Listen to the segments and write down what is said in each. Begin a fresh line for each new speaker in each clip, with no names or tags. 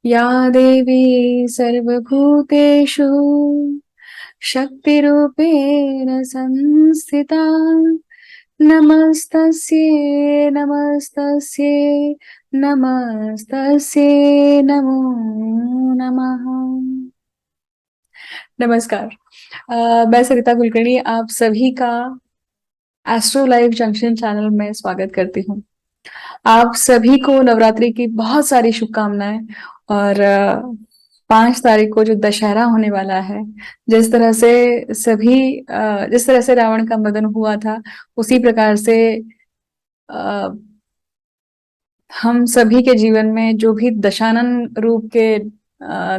या देवी सर्वभूतेषु शक्तिरूपेण संस्थिता नमस्तस्यै नमस्तस्यै नमस्तस्यै नमो नमः। नमस्कार। मैं सरिता कुलकर्णी आप सभी का एस्ट्रो लाइव जंक्शन चैनल में स्वागत करती हूँ। आप सभी को नवरात्रि की बहुत सारी शुभकामनाएं। और 5 तारीख को जो दशहरा होने वाला है, जिस तरह से रावण का मदन हुआ था, उसी प्रकार से अ, हम सभी के जीवन में जो भी दशानन रूप के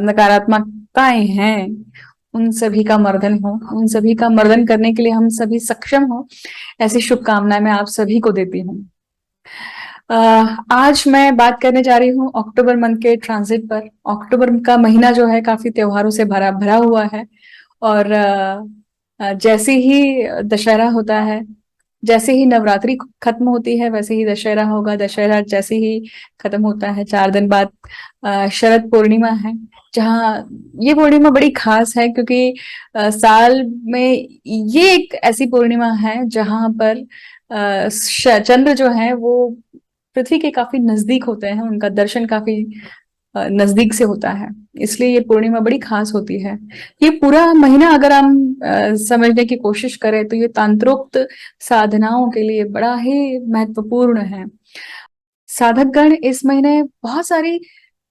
नकारात्मकताएं हैं, उन सभी का मर्दन हो, उन सभी का मर्दन करने के लिए हम सभी सक्षम हो, ऐसी शुभकामनाएं मैं आप सभी को देती हूँ। आज मैं बात करने जा रही हूँ अक्टूबर मंथ के ट्रांजिट पर। अक्टूबर का महीना जो है काफी त्योहारों से भरा भरा हुआ है। और जैसे ही दशहरा होता है, जैसे ही नवरात्रि खत्म होती है, वैसे ही दशहरा होगा। दशहरा जैसे ही खत्म होता है, 4 दिन बाद शरद पूर्णिमा है। जहाँ ये पूर्णिमा बड़ी खास है क्योंकि साल में ये एक ऐसी पूर्णिमा है जहां पर चंद्र जो है वो पृथ्वी के काफी नजदीक होते हैं, उनका दर्शन काफी नजदीक से होता है। इसलिए ये पूर्णिमा बड़ी खास होती है। ये पूरा महीना अगर हम समझने की कोशिश करें तो ये तांत्रोक्त साधनाओं के लिए बड़ा ही महत्वपूर्ण है। साधकगण इस महीने बहुत सारी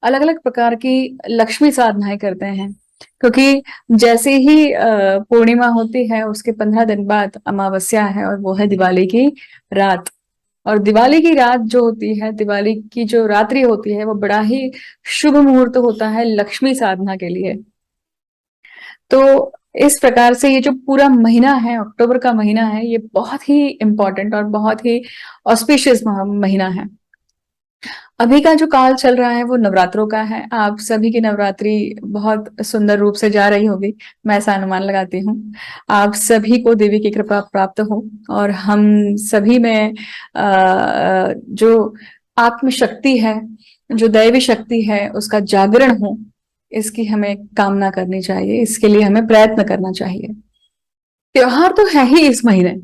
अलग अलग प्रकार की लक्ष्मी साधनाएं करते हैं, क्योंकि जैसे ही पूर्णिमा होती है उसके 15 दिन बाद अमावस्या है, और वो है दिवाली की रात। और दिवाली की रात जो होती है, दिवाली की जो रात्रि होती है, वो बड़ा ही शुभ मुहूर्त होता है लक्ष्मी साधना के लिए। तो इस प्रकार से ये जो पूरा महीना है, अक्टूबर का महीना है, ये बहुत ही इम्पोर्टेंट और बहुत ही ऑस्पिशियस महीना है। अभी का जो काल चल रहा है वो नवरात्रों का है। आप सभी की नवरात्रि बहुत सुंदर रूप से जा रही होगी, मैं ऐसा अनुमान लगाती हूँ। आप सभी को देवी की कृपा प्राप्त हो, और हम सभी में जो आत्म शक्ति है, जो दैवी शक्ति है, उसका जागरण हो, इसकी हमें कामना करनी चाहिए। इसके लिए हमें प्रयत्न करना चाहिए। त्योहार तो है ही इस महीने,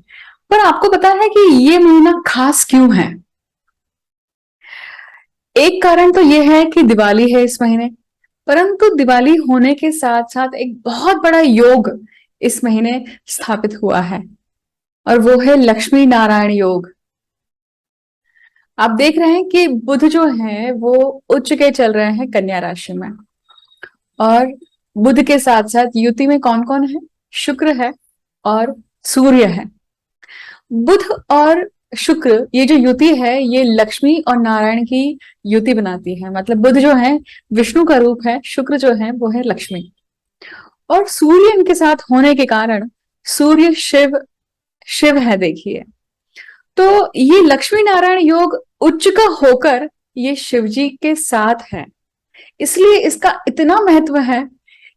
पर आपको पता है कि ये महीना खास क्यों है? एक कारण तो यह है कि दिवाली है इस महीने, परंतु दिवाली होने के साथ साथ एक बहुत बड़ा योग इस महीने स्थापित हुआ है, और वो है लक्ष्मी नारायण योग। आप देख रहे हैं कि बुध जो है वो उच्च के चल रहे हैं कन्या राशि में, और बुध के साथ साथ युति में कौन कौन है? शुक्र है और सूर्य है। बुध और शुक्र, ये जो युति है, ये लक्ष्मी और नारायण की युति बनाती है। मतलब बुध जो है विष्णु का रूप है, शुक्र जो है वो है लक्ष्मी, और सूर्य इनके साथ होने के कारण सूर्य शिव शिव है। देखिए, तो ये लक्ष्मी नारायण योग उच्च का होकर ये शिव जी के साथ है, इसलिए इसका इतना महत्व है।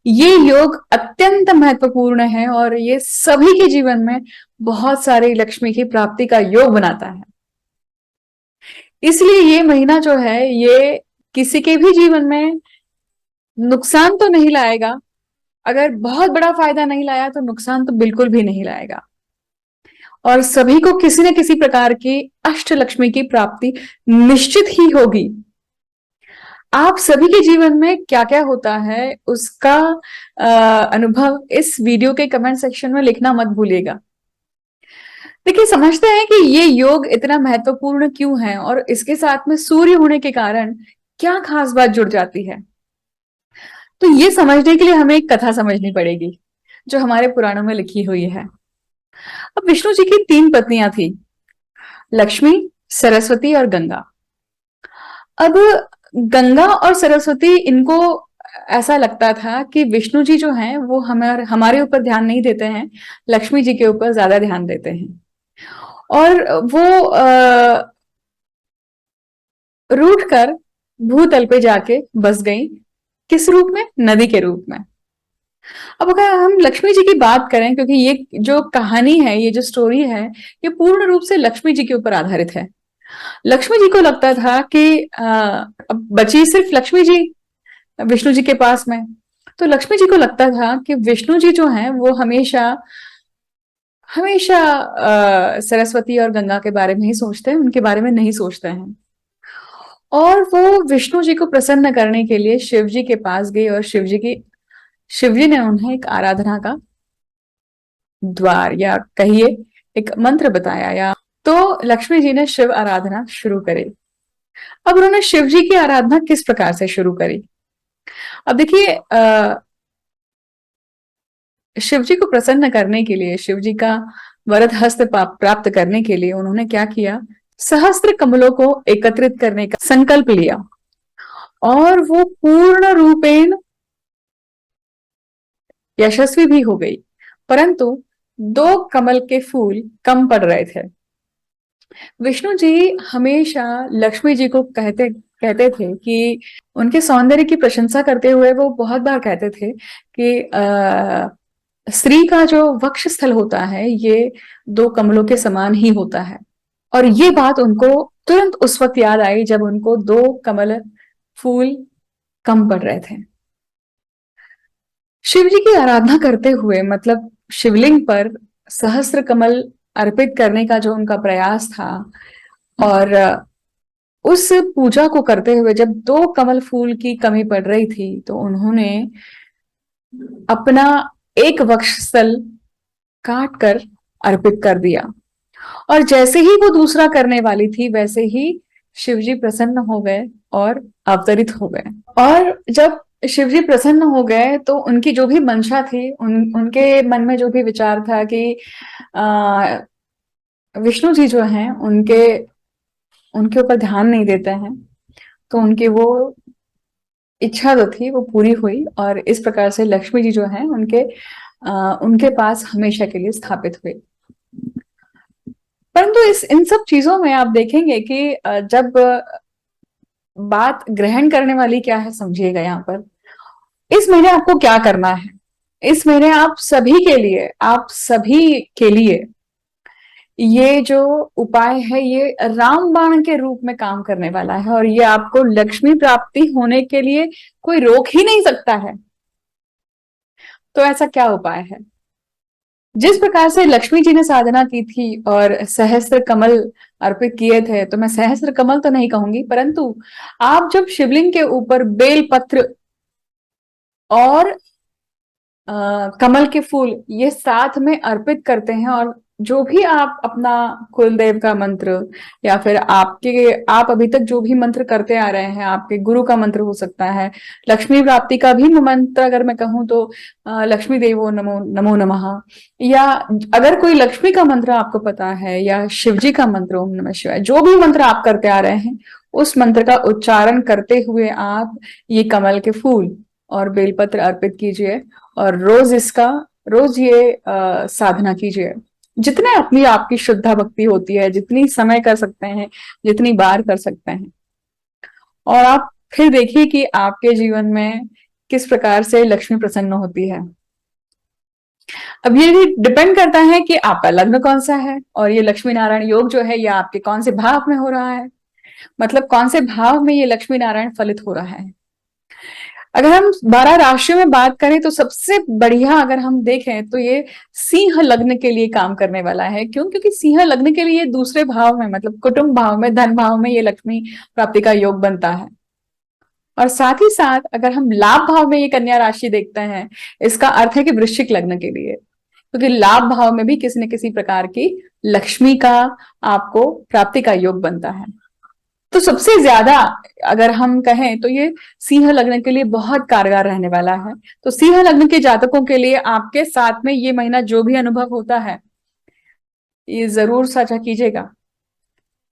ये योग अत्यंत महत्वपूर्ण है, और ये सभी के जीवन में बहुत सारी लक्ष्मी की प्राप्ति का योग बनाता है। इसलिए ये महीना जो है, ये किसी के भी जीवन में नुकसान तो नहीं लाएगा। अगर बहुत बड़ा फायदा नहीं लाया तो नुकसान तो बिल्कुल भी नहीं लाएगा, और सभी को किसी न किसी प्रकार की अष्ट लक्ष्मी की प्राप्ति निश्चित ही होगी। आप सभी के जीवन में क्या क्या होता है उसका अनुभव इस वीडियो के कमेंट सेक्शन में लिखना मत भूलिएगा। देखिए, समझते हैं कि ये योग इतना महत्वपूर्ण क्यों है, और इसके साथ में सूर्य होने के कारण क्या खास बात जुड़ जाती है। तो ये समझने के लिए हमें एक कथा समझनी पड़ेगी जो हमारे पुराणों में लिखी हुई है। अब विष्णु जी की 3 पत्नियां थी, लक्ष्मी, सरस्वती और गंगा। अब गंगा और सरस्वती, इनको ऐसा लगता था कि विष्णु जी जो हैं वो हमारे ऊपर ध्यान नहीं देते हैं, लक्ष्मी जी के ऊपर ज्यादा ध्यान देते हैं। और वो रूठ कर भूतल पे जाके बस गई। किस रूप में? नदी के रूप में। अब अगर हम लक्ष्मी जी की बात करें, क्योंकि ये जो कहानी है, ये जो स्टोरी है, ये पूर्ण रूप से लक्ष्मी जी के ऊपर आधारित है। लक्ष्मी जी को लगता था कि अब बची सिर्फ लक्ष्मी जी, विष्णु जी के पास में। तो लक्ष्मी जी को लगता था कि विष्णु जी जो हैं वो हमेशा हमेशा सरस्वती और गंगा के बारे में ही सोचते हैं, उनके बारे में नहीं सोचते हैं। और वो विष्णु जी को प्रसन्न करने के लिए शिव जी के पास गई और शिव जी ने उन्हें एक आराधना का द्वार या कहिए एक मंत्र बताया, या तो लक्ष्मी जी ने शिव आराधना शुरू करी। अब उन्होंने शिव जी की आराधना किस प्रकार से शुरू करी? अब देखिए, शिव जी को प्रसन्न करने के लिए, शिव जी का वरद हस्त प्राप्त करने के लिए उन्होंने क्या किया? सहस्त्र कमलों को एकत्रित करने का संकल्प लिया और वो पूर्ण रूपेण यशस्वी भी हो गई, परंतु 2 कमल के फूल कम पड़ रहे थे। विष्णु जी हमेशा लक्ष्मी जी को कहते कहते थे कि उनके सौंदर्य की प्रशंसा करते हुए वो बहुत बार कहते थे कि स्त्री का जो वक्ष स्थल होता है ये 2 कमलों के समान ही होता है। और ये बात उनको तुरंत उस वक्त याद आई जब उनको 2 कमल फूल कम पड़ रहे थे। शिव जी की आराधना करते हुए, मतलब शिवलिंग पर सहस्त्र कमल अर्पित करने का जो उनका प्रयास था, और उस पूजा को करते हुए जब 2 कमल फूल की कमी पड़ रही थी तो उन्होंने अपना एक वक्षस्थल काट कर अर्पित कर दिया। और जैसे ही वो दूसरा करने वाली थी वैसे ही शिवजी प्रसन्न हो गए और अवतरित हो गए। और जब शिवजी प्रसन्न हो गए तो उनकी जो भी मंशा थी, उनके मन में जो भी विचार था कि विष्णु जी जो हैं उनके उनके ऊपर ध्यान नहीं देते हैं, तो उनकी वो इच्छा जो थी वो पूरी हुई और इस प्रकार से लक्ष्मी जी जो हैं उनके पास हमेशा के लिए स्थापित हुए। परंतु इस इन सब चीजों में आप देखेंगे कि जब बात ग्रहण करने वाली क्या है, समझिएगा यहाँ पर इस महीने आपको क्या करना है। इस महीने आप सभी के लिए ये जो उपाय है ये रामबाण के रूप में काम करने वाला है और ये आपको लक्ष्मी प्राप्ति होने के लिए कोई रोक ही नहीं सकता है। तो ऐसा क्या उपाय है? जिस प्रकार से लक्ष्मी जी ने साधना की थी और सहस्त्र कमल अर्पित किए थे, तो मैं सहस्त्र कमल तो नहीं कहूंगी, परंतु आप जब शिवलिंग के ऊपर बेल पत्र और कमल के फूल ये साथ में अर्पित करते हैं और जो भी आप अपना कुलदेव का मंत्र या फिर आप अभी तक जो भी मंत्र करते आ रहे हैं, आपके गुरु का मंत्र हो सकता है, लक्ष्मी प्राप्ति का भी मंत्र अगर मैं कहूँ तो लक्ष्मी देवो नमो नमो नमः, या अगर कोई लक्ष्मी का मंत्र आपको पता है या शिवजी का मंत्र ओम नमः शिवाय, जो भी मंत्र आप करते आ रहे हैं उस मंत्र का उच्चारण करते हुए आप ये कमल के फूल और बेलपत्र अर्पित कीजिए और रोज ये साधना कीजिए। जितने अपनी आपकी शुद्धा भक्ति होती है, जितनी समय कर सकते हैं, जितनी बार कर सकते हैं, और आप फिर देखिए कि आपके जीवन में किस प्रकार से लक्ष्मी प्रसन्न होती है। अब ये डिपेंड करता है कि आपका लग्न कौन सा है और ये लक्ष्मी नारायण योग जो है ये आपके कौन से भाव में हो रहा है, मतलब कौन से भाव में ये लक्ष्मी नारायण फलित हो रहा है। अगर हम 12 राशियों में बात करें तो सबसे बढ़िया अगर हम देखें तो ये सिंह लग्न के लिए काम करने वाला है। क्यों? क्योंकि सिंह लग्न के लिए दूसरे भाव में, मतलब कुटुंब भाव में, धन भाव में ये लक्ष्मी प्राप्ति का योग बनता है। और साथ ही साथ अगर हम लाभ भाव में ये कन्या राशि देखते हैं, इसका अर्थ है कि वृश्चिक लग्न के लिए, क्योंकि लाभ भाव में भी किसी न किसी प्रकार की लक्ष्मी का आपको प्राप्ति का योग बनता है। तो सबसे ज्यादा अगर हम कहें तो ये सिंह लग्न के लिए बहुत कारगर रहने वाला है। तो सिंह लग्न के जातकों के लिए आपके साथ में ये महीना जो भी अनुभव होता है ये जरूर साझा कीजिएगा।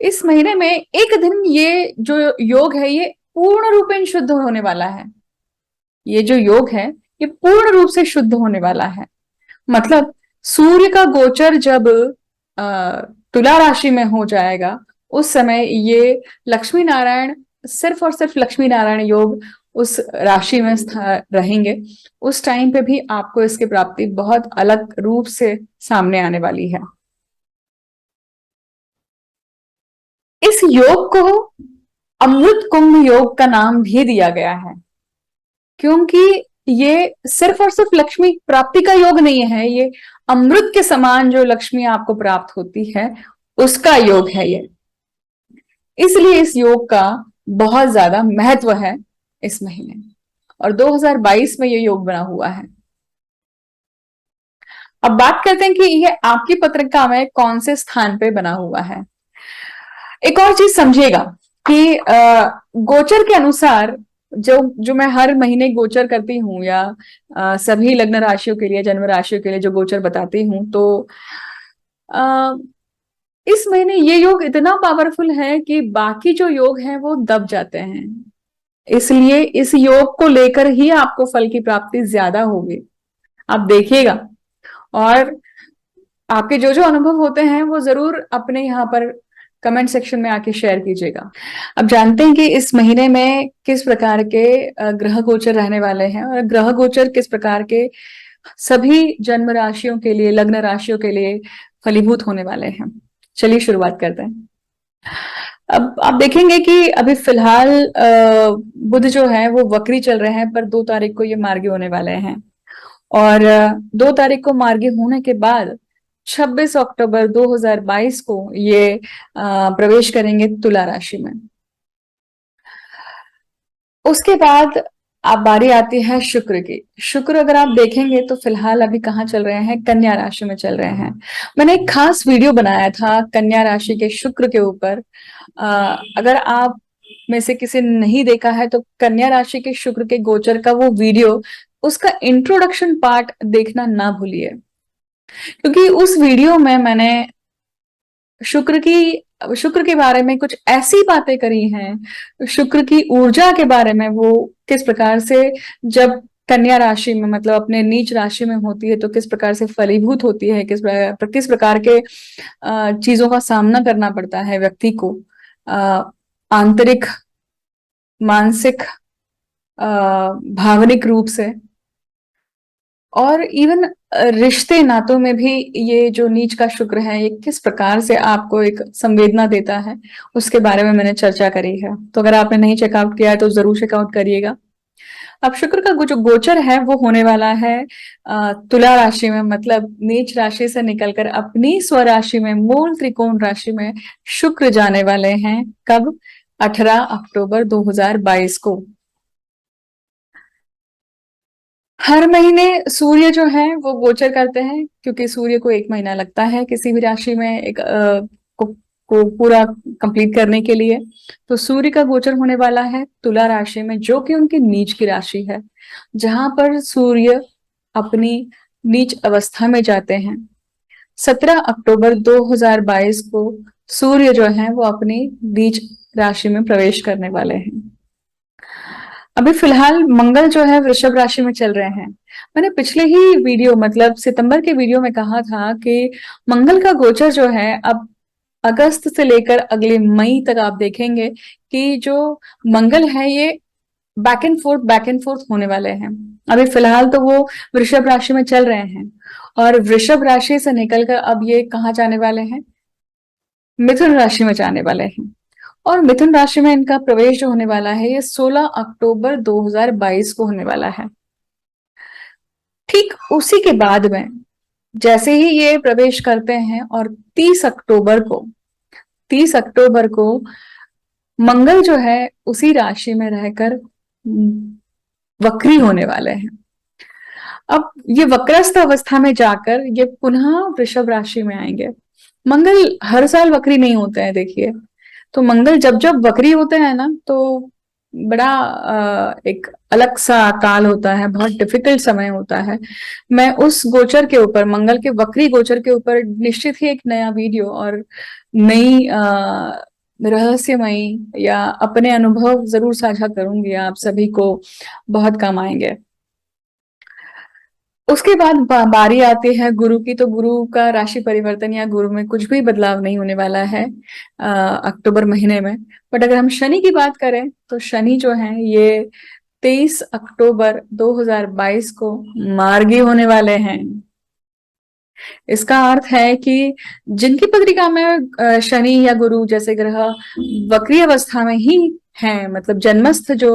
इस महीने में एक दिन ये जो योग है ये पूर्ण रूपेण शुद्ध होने वाला है। ये जो योग है ये पूर्ण रूप से शुद्ध होने वाला है। मतलब सूर्य का गोचर जब तुला राशि में हो जाएगा उस समय ये लक्ष्मी नारायण, सिर्फ और सिर्फ लक्ष्मी नारायण योग उस राशि में रहेंगे। उस टाइम पे भी आपको इसकी प्राप्ति बहुत अलग रूप से सामने आने वाली है। इस योग को अमृत कुंभ योग का नाम भी दिया गया है। क्योंकि ये सिर्फ और सिर्फ लक्ष्मी प्राप्ति का योग नहीं है, ये अमृत के समान जो लक्ष्मी आपको प्राप्त होती है उसका योग है ये। इसलिए इस योग का बहुत ज्यादा महत्व है इस महीने, और 2022 में ये योग बना हुआ है। अब बात करते हैं कि ये आपकी पत्रिका में कौन से स्थान पे बना हुआ है। एक और चीज समझिएगा कि गोचर के अनुसार जो जो मैं हर महीने गोचर करती हूँ, या सभी लग्न राशियों के लिए, जन्म राशियों के लिए जो गोचर बताती हूँ, तो आ, इस महीने ये योग इतना पावरफुल है कि बाकी जो योग हैं वो दब जाते हैं। इसलिए इस योग को लेकर ही आपको फल की प्राप्ति ज्यादा होगी, आप देखिएगा। और आपके जो जो अनुभव होते हैं वो जरूर अपने यहाँ पर कमेंट सेक्शन में आके शेयर कीजिएगा। अब जानते हैं कि इस महीने में किस प्रकार के ग्रह गोचर रहने वाले हैं, और ग्रह गोचर किस प्रकार के सभी जन्म राशियों के लिए, लग्न राशियों के लिए फलीभूत होने वाले हैं। चलिए शुरुआत करते हैं। अब आप देखेंगे कि अभी फिलहाल बुध जो है वो वक्री चल रहे हैं, पर 2 तारीख को ये मार्गी होने वाले हैं। और 2 तारीख को मार्गी होने के बाद 26 अक्टूबर 2022 को ये प्रवेश करेंगे तुला राशि में। उसके बाद अब बारी आती है शुक्र की। शुक्र अगर आप देखेंगे तो फिलहाल अभी कहाँ चल रहे हैं, कन्या राशि में चल रहे हैं। मैंने एक खास वीडियो बनाया था कन्या राशि के शुक्र के ऊपर। अगर आप में से किसी ने नहीं देखा है तो कन्या राशि के शुक्र के गोचर का वो वीडियो, उसका इंट्रोडक्शन पार्ट देखना ना भूलिए, क्योंकि उस वीडियो में मैंने शुक्र के बारे में कुछ ऐसी बातें करी हैं, शुक्र की ऊर्जा के बारे में, वो किस प्रकार से जब कन्या राशि में, मतलब अपने नीच राशि में होती है तो किस प्रकार से फलीभूत होती है, किस प्रकार के चीजों का सामना करना पड़ता है व्यक्ति को, आंतरिक, मानसिक, भावनिक रूप से, और इवन रिश्ते नातों में भी ये जो नीच का शुक्र है ये किस प्रकार से आपको एक संवेदना देता है, उसके बारे में मैंने चर्चा करी है। तो अगर आपने नहीं चेकआउट किया है तो जरूर चेकआउट करिएगा। अब शुक्र का जो गोचर है वो होने वाला है तुला राशि में, मतलब नीच राशि से निकलकर अपनी स्वराशि में, मूल त्रिकोण राशि में शुक्र जाने वाले हैं। कब? 18 अक्टूबर 2022 को। हर महीने सूर्य जो है वो गोचर करते हैं, क्योंकि सूर्य को 1 महीना लगता है किसी भी राशि में एक को पूरा कंप्लीट करने के लिए। तो सूर्य का गोचर होने वाला है तुला राशि में, जो कि उनकी नीच की राशि है, जहां पर सूर्य अपनी नीच अवस्था में जाते हैं। 17 अक्टूबर 2022 को सूर्य जो है वो अपनी नीच राशि में प्रवेश करने वाले हैं। अभी फिलहाल मंगल जो है वृषभ राशि में चल रहे हैं। मैंने पिछले ही वीडियो, मतलब सितंबर के वीडियो में कहा था कि मंगल का गोचर जो है अब अगस्त से लेकर अगले मई तक आप देखेंगे कि जो मंगल है ये बैक एंड फोर्थ होने वाले हैं। अभी फिलहाल तो वो वृषभ राशि में चल रहे हैं, और वृषभ राशि से निकलकर अब ये कहाँ जाने वाले हैं, मिथुन राशि में जाने वाले हैं। और मिथुन राशि में इनका प्रवेश जो होने वाला है ये 16 अक्टूबर 2022 को होने वाला है। ठीक उसी के बाद में जैसे ही ये प्रवेश करते हैं, और 30 अक्टूबर को मंगल जो है उसी राशि में रहकर वक्री होने वाले हैं। अब ये वक्रस्थ अवस्था में जाकर ये पुनः वृषभ राशि में आएंगे। मंगल हर साल वक्री नहीं होते हैं, देखिए। तो मंगल जब जब वक्री होते हैं ना, तो बड़ा एक अलग सा काल होता है, बहुत डिफिकल्ट समय होता है। मैं उस गोचर के ऊपर, मंगल के वक्री गोचर के ऊपर निश्चित ही एक नया वीडियो और नई रहस्यमयी या अपने अनुभव जरूर साझा करूंगी, आप सभी को बहुत काम आएंगे। उसके बाद बारी आती है गुरु की। तो गुरु का राशि परिवर्तन या गुरु में कुछ भी बदलाव नहीं होने वाला है अक्टूबर महीने में। बट अगर हम शनि की बात करें तो शनि जो है ये 23 अक्टूबर 2022 को मार्गी होने वाले हैं। इसका अर्थ है कि जिनकी पत्रिका में शनि या गुरु जैसे ग्रह वक्री अवस्था में ही है, मतलब जन्मस्थ जो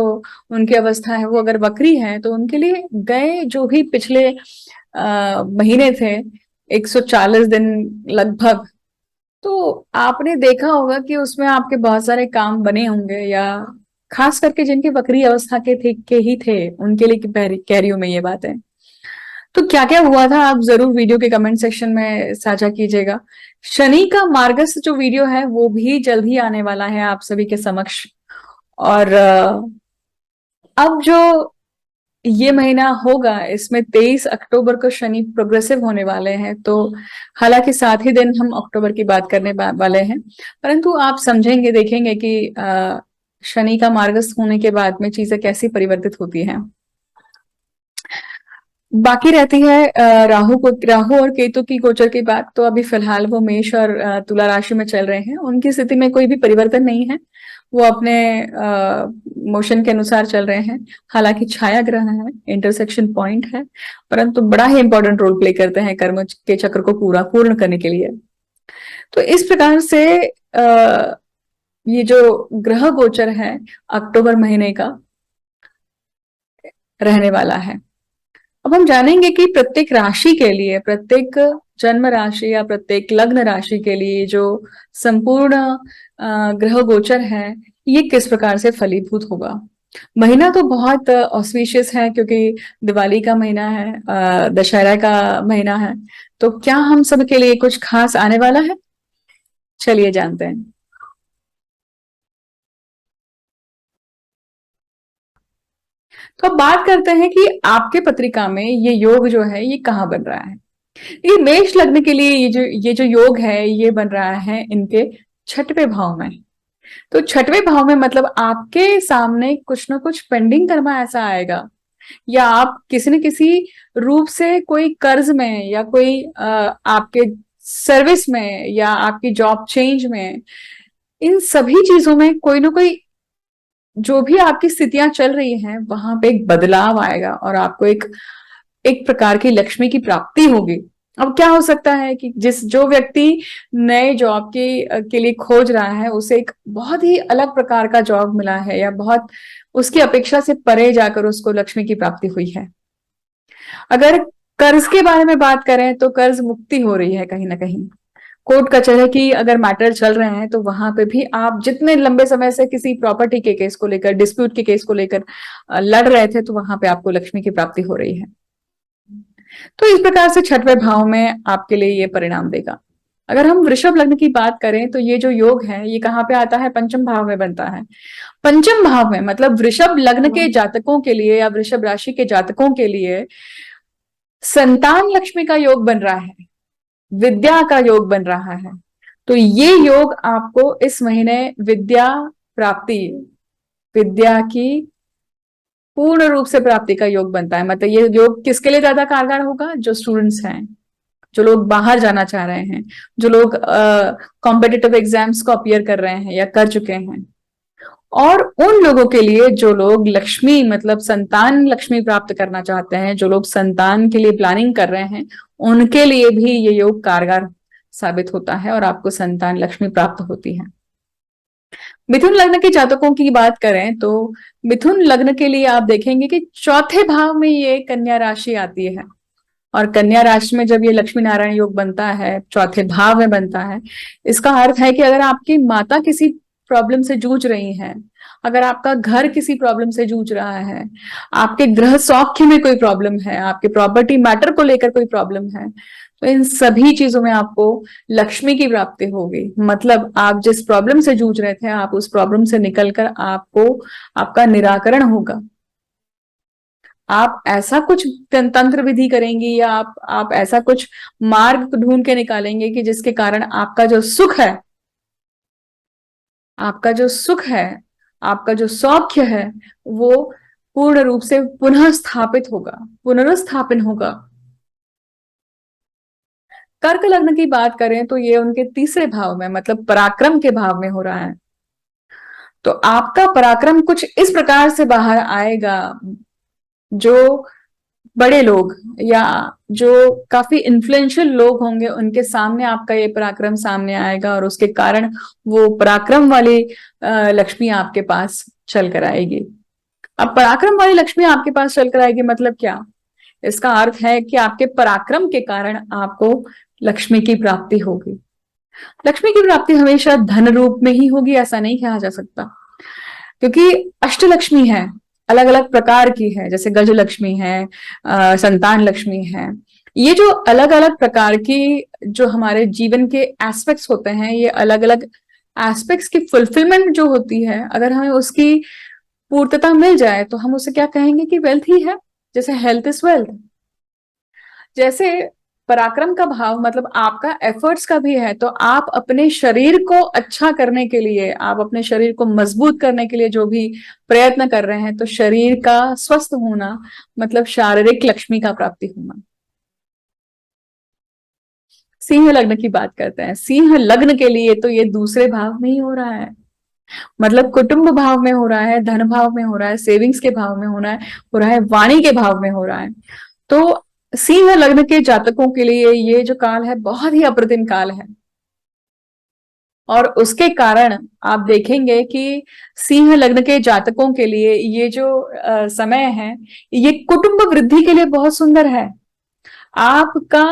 उनकी अवस्था है वो अगर वक्री है, तो उनके लिए गए जो भी पिछले महीने थे, 140 दिन लगभग, तो आपने देखा होगा कि उसमें आपके बहुत सारे काम बने होंगे, या खास करके जिनके वक्री अवस्था के ही थे उनके लिए कह रही हूं मैं ये बात है। तो क्या क्या हुआ था आप जरूर वीडियो के कमेंट सेक्शन में साझा कीजिएगा। शनि का मार्गस्थ जो वीडियो है वो भी जल्द ही आने वाला है आप सभी के समक्ष। और अब जो ये महीना होगा इसमें 23 अक्टूबर को शनि प्रोग्रेसिव होने वाले हैं, तो हालांकि साथ ही दिन हम अक्टूबर की बात करने वाले हैं, परंतु आप समझेंगे देखेंगे कि शनि का मार्गस्थ होने के बाद में चीजें कैसी परिवर्तित होती हैं। बाकी रहती है राहु और केतु की गोचर की बात। तो अभी फिलहाल वो मेष और तुला राशि में चल रहे हैं, उनकी स्थिति में कोई भी परिवर्तन नहीं है, वो अपने मोशन के अनुसार चल रहे हैं। हालांकि छाया ग्रह है, इंटरसेक्शन पॉइंट है, परंतु बड़ा ही इंपॉर्टेंट रोल प्ले करते हैं कर्म के चक्र को पूर्ण करने के लिए। तो इस प्रकार से ये जो ग्रह गोचर है अक्टूबर महीने का रहने वाला है। अब हम जानेंगे कि प्रत्येक राशि के लिए, प्रत्येक जन्म राशि या प्रत्येक लग्न राशि के लिए जो संपूर्ण ग्रह गोचर है ये किस प्रकार से फलीभूत होगा। महीना तो बहुत ऑस्पिशियस है क्योंकि दिवाली का महीना है, दशहरा का महीना है, तो क्या हम सब के लिए कुछ खास आने वाला है, चलिए जानते हैं। तो अब बात करते हैं कि आपके पत्रिका में ये योग जो है ये कहाँ बन रहा है। ये मेष लग्न के लिए ये जो योग है ये बन रहा है इनके छठवें भाव में। तो छठवें भाव में मतलब आपके सामने कुछ ना कुछ पेंडिंग कर्मा ऐसा आएगा, या आप किसी न किसी रूप से कोई कर्ज में, या कोई आपके सर्विस में, या आपकी जॉब चेंज में, इन सभी चीजों में कोई ना कोई जो भी आपकी स्थितियां चल रही हैं वहां पे एक बदलाव आएगा और आपको एक एक प्रकार की लक्ष्मी की प्राप्ति होगी। अब क्या हो सकता है कि जो व्यक्ति नए जॉब के लिए खोज रहा है उसे एक बहुत ही अलग प्रकार का जॉब मिला है, या बहुत उसकी अपेक्षा से परे जाकर उसको लक्ष्मी की प्राप्ति हुई है। अगर कर्ज के बारे में बात करें तो कर्ज मुक्ति हो रही है कहीं ना कहीं। कोर्ट कचहरी की अगर मैटर चल रहे हैं तो वहां पे भी आप जितने लंबे समय से किसी प्रॉपर्टी के केस को लेकर, डिस्प्यूट के केस को लेकर लड़ रहे थे, तो वहां पे आपको लक्ष्मी की प्राप्ति हो रही है। तो इस प्रकार से छठवें भाव में आपके लिए ये परिणाम देगा। अगर हम वृषभ लग्न की बात करें तो ये जो योग है ये कहाँ पे आता है, पंचम भाव में बनता है। पंचम भाव में मतलब वृषभ लग्न के जातकों के लिए या वृषभ राशि के जातकों के लिए संतान लक्ष्मी का योग बन रहा है, विद्या का योग बन रहा है। तो ये योग आपको इस महीने विद्या प्राप्ति, विद्या की पूर्ण रूप से प्राप्ति का योग बनता है। मतलब ये योग किसके लिए ज्यादा कारगर होगा, जो स्टूडेंट्स हैं, जो लोग बाहर जाना चाह रहे हैं, जो लोग कॉम्पिटिटिव एग्जाम्स को अपियर कर रहे हैं या कर चुके हैं, और उन लोगों के लिए जो लोग लक्ष्मी मतलब संतान लक्ष्मी प्राप्त करना चाहते हैं, जो लोग संतान के लिए प्लानिंग कर रहे हैं, उनके लिए भी ये योग कारगर साबित होता है और आपको संतान लक्ष्मी प्राप्त होती है। मिथुन लग्न के जातकों की बात करें तो मिथुन लग्न के लिए आप देखेंगे कि चौथे भाव में ये कन्या राशि आती है, और कन्या राशि में जब ये लक्ष्मी नारायण योग बनता है, चौथे भाव में बनता है, इसका अर्थ है कि अगर आपकी माता किसी प्रॉब्लम से जूझ रही हैं, अगर आपका घर किसी प्रॉब्लम से जूझ रहा है, आपके गृह सौख्य में कोई प्रॉब्लम है, आपके प्रॉपर्टी मैटर को लेकर कोई प्रॉब्लम है, तो इन सभी चीजों में आपको लक्ष्मी की प्राप्ति होगी। मतलब आप जिस प्रॉब्लम से जूझ रहे थे, आप उस प्रॉब्लम से निकलकर आपको आपका निराकरण होगा। आप ऐसा कुछ तंत्र विधि करेंगी, या आप ऐसा कुछ मार्ग ढूंढ के निकालेंगे कि जिसके कारण आपका जो सुख है, आपका जो सुख है, आपका जो सौख्य है, वो पूर्ण रूप से पुनः स्थापित होगा, पुनर्स्थापन होगा। कर्क लग्न की बात करें तो ये उनके तीसरे भाव में मतलब पराक्रम के भाव में हो रहा है। तो आपका पराक्रम कुछ इस प्रकार से बाहर आएगा जो बड़े लोग या जो काफी इन्फ्लुएंशियल लोग होंगे उनके सामने आपका ये पराक्रम सामने आएगा, और उसके कारण वो पराक्रम वाली लक्ष्मी आपके पास चल कर आएगी। अब पराक्रम वाली लक्ष्मी आपके पास चल कर आएगी मतलब क्या? इसका अर्थ है कि आपके पराक्रम के कारण आपको लक्ष्मी की प्राप्ति होगी। लक्ष्मी की प्राप्ति हमेशा धन रूप में ही होगी ऐसा नहीं कहा जा सकता, क्योंकि अष्टलक्ष्मी है, अलग अलग प्रकार की है, जैसे गज लक्ष्मी है, संतान लक्ष्मी है। ये जो अलग अलग प्रकार की जो हमारे जीवन के एस्पेक्ट्स होते हैं, ये अलग अलग एस्पेक्ट्स की फुलफिलमेंट जो होती है, अगर हमें उसकी पूर्तता मिल जाए तो हम उसे क्या कहेंगे कि वेल्थ ही है। जैसे हेल्थ इज वेल्थ, जैसे पराक्रम का भाव मतलब आपका एफर्ट्स का भी है, तो आप अपने शरीर को अच्छा करने के लिए, आप अपने शरीर को मजबूत करने के लिए जो भी प्रयत्न कर रहे हैं, तो शरीर का स्वस्थ होना मतलब शारीरिक लक्ष्मी का प्राप्ति होना। सिंह लग्न की बात करते हैं, सिंह लग्न के लिए तो ये दूसरे भाव में ही हो रहा है, मतलब कुटुंब भाव में हो रहा है, धन भाव में हो रहा है, सेविंग्स के भाव में हो रहा है, वाणी के भाव में हो रहा है। तो सिंह लग्न के जातकों के लिए ये जो काल है बहुत ही अप्रतिम काल है, और उसके कारण आप देखेंगे कि सिंह लग्न के जातकों के लिए ये जो समय है, ये कुटुंब वृद्धि के लिए बहुत सुंदर है। आपका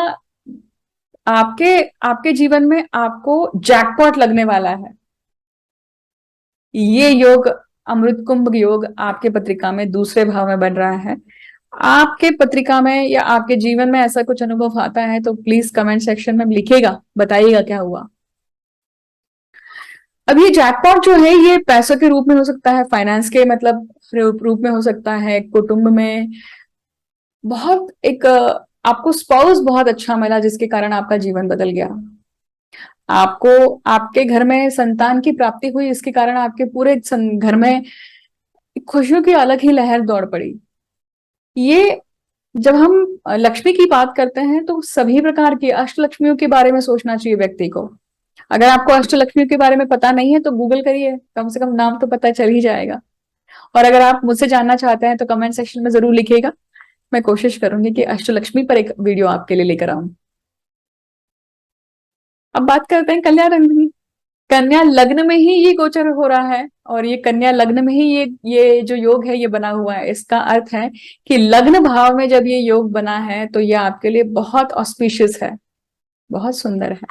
आपके आपके जीवन में आपको जैकपॉट लगने वाला है। ये योग, अमृत कुंभ योग, आपके पत्रिका में दूसरे भाव में बन रहा है। आपके पत्रिका में या आपके जीवन में ऐसा कुछ अनुभव आता है तो प्लीज कमेंट सेक्शन में लिखिएगा, बताइएगा क्या हुआ। अब ये जैकपॉट जो है ये पैसों के रूप में हो सकता है, फाइनेंस के मतलब रूप में हो सकता है, कुटुंब में बहुत एक आपको स्पाउस बहुत अच्छा मिला जिसके कारण आपका जीवन बदल गया। आपको आपके घर में संतान की प्राप्ति हुई, इसके कारण आपके पूरे घर में खुशियों की अलग ही लहर दौड़ पड़ी। ये जब हम लक्ष्मी की बात करते हैं तो सभी प्रकार की अष्टलक्ष्मियों के बारे में सोचना चाहिए व्यक्ति को। अगर आपको अष्टलक्ष्मियों के बारे में पता नहीं है तो गूगल करिए, कम से कम नाम तो पता चल ही जाएगा। और अगर आप मुझसे जानना चाहते हैं तो कमेंट सेक्शन में जरूर लिखिएगा, मैं कोशिश करूंगी कि अष्टलक्ष्मी पर एक वीडियो आपके लिए लेकर आऊं। अब बात करते हैं कन्या रंग की। कन्या लग्न में ही ये गोचर हो रहा है, और ये कन्या लग्न में ही ये जो योग है ये बना हुआ है। इसका अर्थ है कि लग्न भाव में जब ये योग बना है तो ये आपके लिए बहुत ऑस्पिशियस है, बहुत सुंदर है,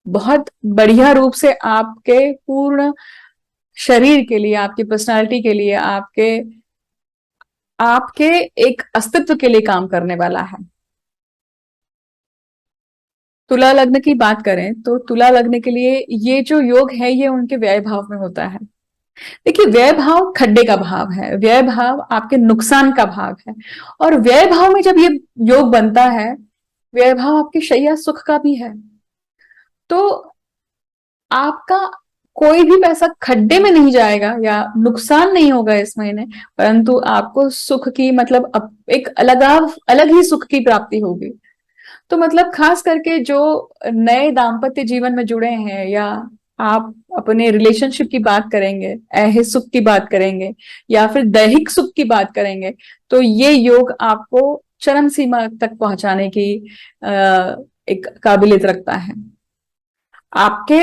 बहुत बढ़िया रूप से आपके पूर्ण शरीर के लिए, आपकी पर्सनालिटी के लिए, आपके आपके एक अस्तित्व के लिए काम करने वाला है। तुला लग्न की बात करें तो तुला लग्न के लिए ये जो योग है ये उनके व्यय भाव में होता है। देखिए, व्यय भाव खड्डे का भाव है, व्यय भाव आपके नुकसान का भाव है, और व्यय भाव में जब ये योग बनता है, व्यय भाव आपके शैया सुख का भी है। तो आपका कोई भी पैसा खड्डे में नहीं जाएगा या नुकसान नहीं होगा इस महीने, परंतु आपको सुख की मतलब एक अलग ही सुख की प्राप्ति होगी। तो मतलब खास करके जो नए दाम्पत्य जीवन में जुड़े हैं, या आप अपने रिलेशनशिप की बात करेंगे, ऐहिक सुख की बात करेंगे, या फिर दैहिक सुख की बात करेंगे, तो ये योग आपको चरम सीमा तक पहुंचाने की एक काबिलियत रखता है। आपके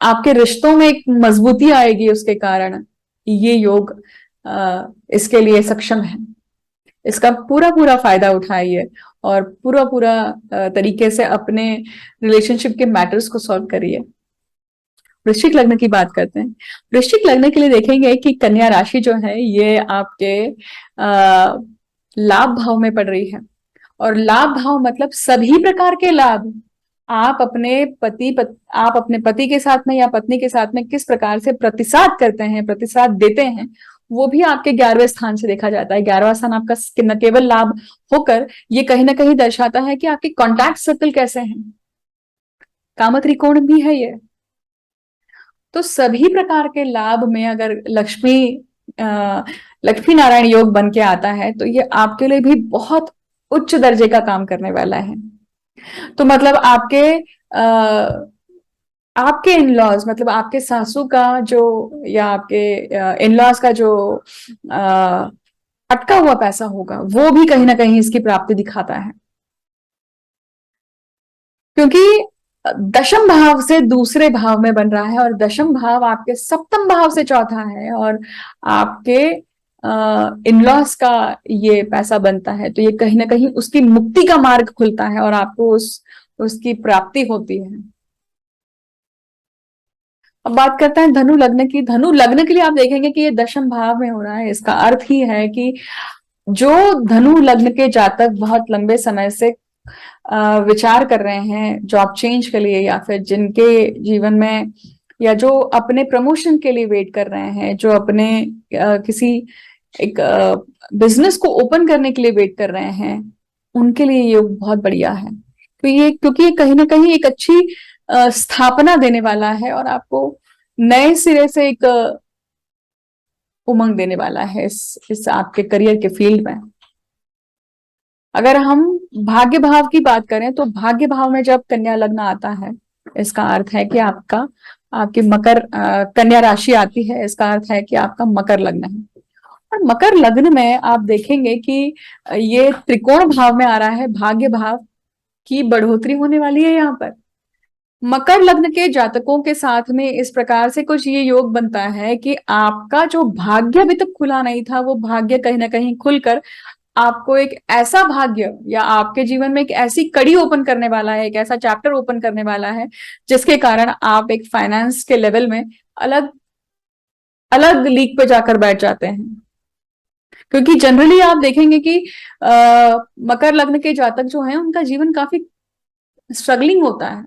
आपके रिश्तों में एक मजबूती आएगी उसके कारण ये योग इसके लिए सक्षम है। इसका पूरा पूरा फायदा उठाइए और पूरा पूरा तरीके से अपने रिलेशनशिप के मैटर्स को सॉल्व करिए। वृश्चिक लग्न की बात करते हैं। वृश्चिक लग्न के लिए देखेंगे कि कन्या राशि जो है ये आपके लाभ भाव में पड़ रही है, और लाभ भाव मतलब सभी प्रकार के लाभ। आप अपने पति के साथ में या पत्नी के साथ में किस प्रकार से प्रतिसाद करते हैं, प्रतिसाद देते हैं, वो भी आपके 11वें स्थान से देखा जाता है। 11वां स्थान आपका न केवल लाभ होकर ये कहीं ना कहीं दर्शाता है कि आपके कॉन्टैक्ट सर्कल कैसे हैं, काम त्रिकोण भी है ये। तो सभी प्रकार के लाभ में अगर लक्ष्मी नारायण योग बन के आता है तो ये आपके लिए भी बहुत उच्च दर्जे का काम करने वाला है। तो मतलब आपके इन लॉज मतलब आपके सासू का जो, या आपके इन लॉज का जो अटका हुआ पैसा होगा, वो भी कहीं ना कहीं इसकी प्राप्ति दिखाता है। क्योंकि दशम भाव से दूसरे भाव में बन रहा है, और दशम भाव आपके सप्तम भाव से चौथा है, और आपके इन-लॉस का ये पैसा बनता है, तो ये कहीं ना कहीं उसकी मुक्ति का मार्ग खुलता है और आपको उसकी प्राप्ति होती है। अब बात करते हैं धनु लग्न की। धनु लग्न के लिए आप देखेंगे कि ये दशम भाव में हो रहा है। इसका अर्थ ही है कि जो धनु लग्न के जातक बहुत लंबे समय से विचार कर रहे हैं जॉब चेंज के लिए, या फिर जिनके जीवन में, या जो अपने प्रमोशन के लिए वेट कर रहे हैं, जो अपने किसी एक बिजनेस को ओपन करने के लिए वेट कर रहे हैं, उनके लिए ये बहुत बढ़िया है। तो ये, क्योंकि ये कहीं ना कहीं एक अच्छी स्थापना देने वाला है और आपको नए सिरे से एक उमंग देने वाला है इस आपके करियर के फील्ड में। अगर हम भाग्य भाव की बात करें तो भाग्य भाव में जब कन्या लग्न आता है, इसका अर्थ है कि आपकी मकर कन्या राशि आती है, इसका अर्थ है कि आपका मकर लग्न है। और मकर लग्न में आप देखेंगे कि ये त्रिकोण भाव में आ रहा है, भाग्य भाव की बढ़ोतरी होने वाली है यहाँ पर। मकर लग्न के जातकों के साथ में इस प्रकार से कुछ ये योग बनता है कि आपका जो भाग्य अभी तक खुला नहीं था, वो भाग्य कहीं ना कहीं खुलकर आपको एक ऐसा भाग्य, या आपके जीवन में एक ऐसी कड़ी ओपन करने वाला है, एक ऐसा चैप्टर ओपन करने वाला है, जिसके कारण आप एक फाइनेंस के लेवल में अलग अलग लीग पे जाकर बैठ जाते हैं। क्योंकि जनरली आप देखेंगे कि मकर लग्न के जातक जो हैं, उनका जीवन काफी स्ट्रगलिंग होता है।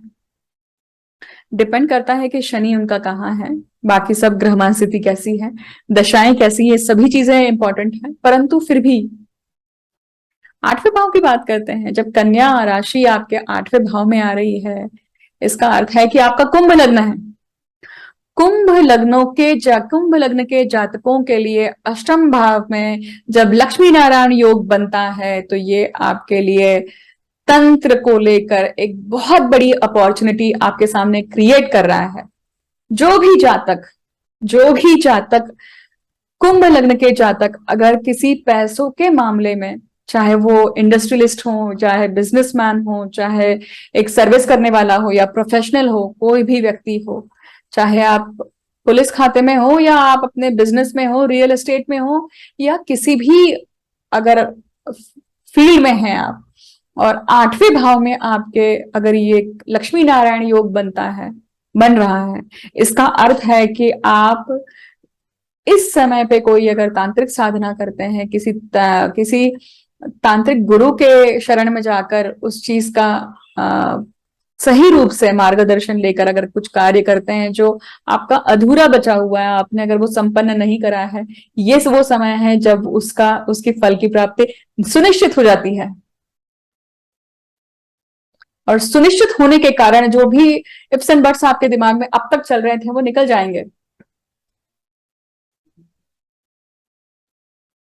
डिपेंड करता है कि शनि उनका कहाँ है, बाकी सब ग्रहमान स्थिति कैसी है, दशाएं कैसी है, सभी चीजें इंपॉर्टेंट है। परंतु फिर भी आठवें भाव की बात करते हैं। जब कन्या राशि आपके आठवें भाव में आ रही है, इसका अर्थ है कि आपका कुंभ लग्न है। कुंभ लग्न के जातकों के लिए अष्टम भाव में जब लक्ष्मी नारायण योग बनता है, तो ये आपके लिए तंत्र को लेकर एक बहुत बड़ी अपॉर्चुनिटी आपके सामने क्रिएट कर रहा है। जो भी जातक कुंभ लग्न के जातक अगर किसी पैसों के मामले में, चाहे वो इंडस्ट्रियलिस्ट हो, चाहे बिजनेसमैन हो, चाहे एक सर्विस करने वाला हो, या प्रोफेशनल हो, कोई भी व्यक्ति हो, चाहे आप पुलिस खाते में हो, या आप अपने बिजनेस में हो, रियल एस्टेट में हो, या किसी भी अगर फील्ड में हैं आप, और आठवें भाव में आपके अगर ये लक्ष्मी नारायण योग बन रहा है, इसका अर्थ है कि आप इस समय पे कोई अगर तांत्रिक साधना करते हैं, किसी तांत्रिक गुरु के शरण में जाकर उस चीज का सही रूप से मार्गदर्शन लेकर अगर कुछ कार्य करते हैं जो आपका अधूरा बचा हुआ है, आपने अगर वो संपन्न नहीं करा है, ये वो समय है जब उसकी फल की प्राप्ति सुनिश्चित हो जाती है। और सुनिश्चित होने के कारण जो भी इफ्स एंड बट्स आपके दिमाग में अब तक चल रहे थे, वो निकल जाएंगे।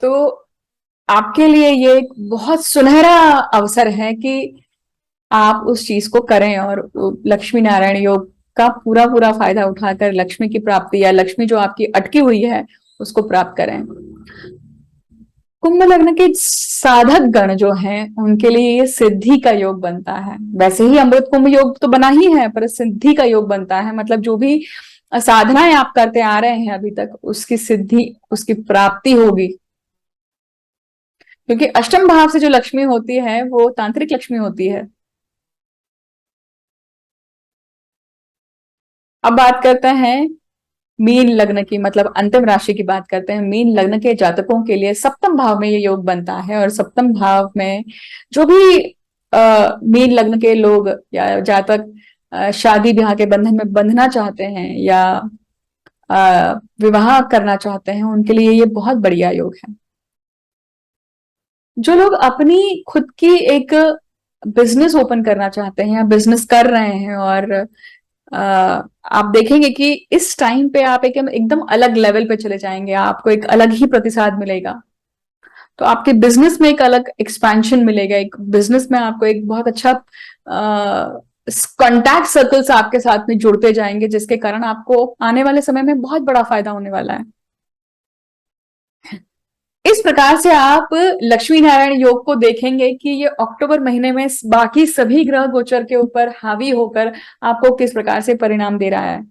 तो आपके लिए ये एक बहुत सुनहरा अवसर है कि आप उस चीज को करें और लक्ष्मी नारायण योग का पूरा पूरा फायदा उठाकर लक्ष्मी की प्राप्ति, या लक्ष्मी जो आपकी अटकी हुई है, उसको प्राप्त करें। कुंभ लग्न के साधक गण जो हैं, उनके लिए ये सिद्धि का योग बनता है। वैसे ही अमृत कुंभ योग तो बना ही है, पर सिद्धि का योग बनता है। मतलब जो भी साधनाएं आप करते आ रहे हैं अभी तक, उसकी सिद्धि, उसकी प्राप्ति होगी। क्योंकि अष्टम भाव से जो लक्ष्मी होती है, वो तांत्रिक लक्ष्मी होती है। अब बात करते हैं मीन लग्न की, मतलब अंतिम राशि की बात करते हैं। मीन लग्न के जातकों के लिए सप्तम भाव में ये योग बनता है, और सप्तम भाव में जो भी मीन लग्न के लोग या जातक शादी ब्याह के बंधन में बंधना चाहते हैं, या विवाह करना चाहते हैं, उनके लिए ये बहुत बढ़िया योग है। जो लोग अपनी खुद की एक बिजनेस ओपन करना चाहते हैं, या बिजनेस कर रहे हैं, और आप देखेंगे कि इस टाइम पे आप एकदम अलग लेवल पे चले जाएंगे, आपको एक अलग ही प्रतिसाद मिलेगा। तो आपके बिजनेस में एक अलग एक्सपेंशन मिलेगा, एक बिजनेस में आपको एक बहुत अच्छा कॉन्टैक्ट सर्कल्स आपके साथ में जुड़ते जाएंगे, जिसके कारण आपको आने वाले समय में बहुत बड़ा फायदा होने वाला है। इस प्रकार से आप लक्ष्मी नारायण योग को देखेंगे कि ये अक्टूबर महीने में बाकी सभी ग्रह गोचर के ऊपर हावी होकर आपको किस प्रकार से परिणाम दे रहा है।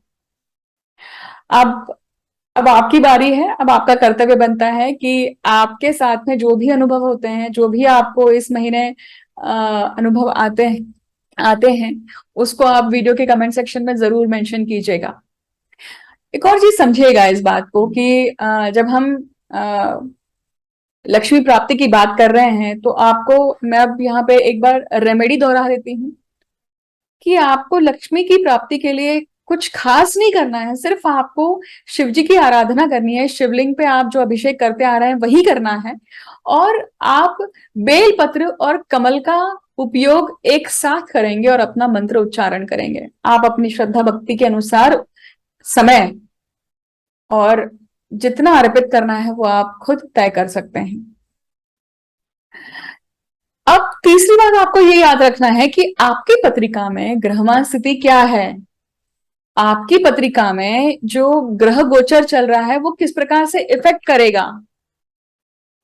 अब आपकी बारी है। अब आपका कर्तव्य बनता है कि आपके साथ में जो भी अनुभव होते हैं, जो भी आपको इस महीने अनुभव आते हैं, उसको आप वीडियो के कमेंट सेक्शन में जरूर मेंशन कीजिएगा। एक और चीज समझिएगा इस बात को कि जब हम लक्ष्मी प्राप्ति की बात कर रहे हैं तो आपको मैं अब यहाँ पे एक बार रेमेडी दोहरा देती हूँ कि आपको लक्ष्मी की प्राप्ति के लिए कुछ खास नहीं करना है, सिर्फ आपको शिव जी की आराधना करनी है। शिवलिंग पे आप जो अभिषेक करते आ रहे हैं वही करना है, और आप बेल पत्र और कमल का उपयोग एक साथ करेंगे और अपना मंत्र उच्चारण करेंगे। आप अपनी श्रद्धा भक्ति के अनुसार समय और जितना अर्पित करना है वो आप खुद तय कर सकते हैं। अब तीसरी बात आपको ये याद रखना है कि आपकी पत्रिका में ग्रहमान स्थिति क्या है। आपकी पत्रिका में जो ग्रह गोचर चल रहा है वो किस प्रकार से इफेक्ट करेगा।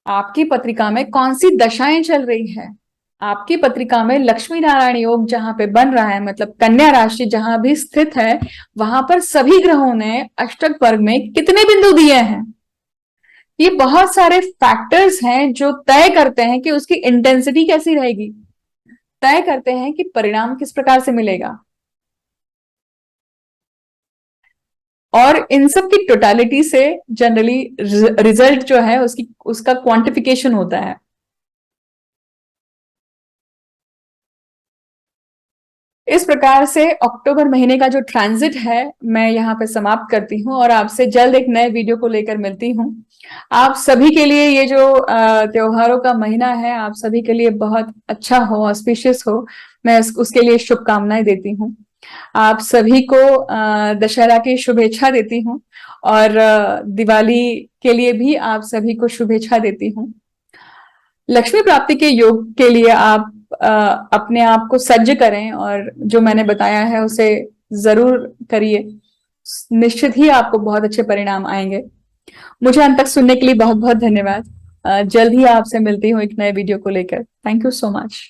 आपकी पत्रिका में कौन सी दशाएं चल रही है। आपकी पत्रिका में लक्ष्मी नारायण योग जहां पे बन रहा है, मतलब कन्या राशि जहां भी स्थित है, वहां पर सभी ग्रहों ने अष्टक वर्ग में कितने बिंदु दिए हैं। ये बहुत सारे फैक्टर्स हैं जो तय करते हैं कि उसकी इंटेंसिटी कैसी रहेगी, तय करते हैं कि परिणाम किस प्रकार से मिलेगा, और इन सब की टोटालिटी से जनरली रिजल्ट जो है उसका क्वांटिफिकेशन होता है। इस प्रकार से अक्टूबर महीने का जो ट्रांजिट है मैं यहाँ पे समाप्त करती हूँ और आपसे जल्द एक नए वीडियो को लेकर मिलती हूँ। आप सभी के लिए ये जो त्योहारों का महीना है आप सभी के लिए बहुत अच्छा हो, ऑस्पिशियस हो, मैं उसके लिए शुभकामनाएं देती हूँ। आप सभी को दशहरा की शुभेच्छा देती हूँ और दिवाली के लिए भी आप सभी को शुभेच्छा देती हूँ। लक्ष्मी प्राप्ति के योग के लिए आप अपने आप को सज्ज करें और जो मैंने बताया है उसे जरूर करिए। निश्चित ही आपको बहुत अच्छे परिणाम आएंगे। मुझे अंत तक सुनने के लिए बहुत बहुत धन्यवाद। जल्द ही आपसे मिलती हूँ एक नए वीडियो को लेकर। Thank you so much.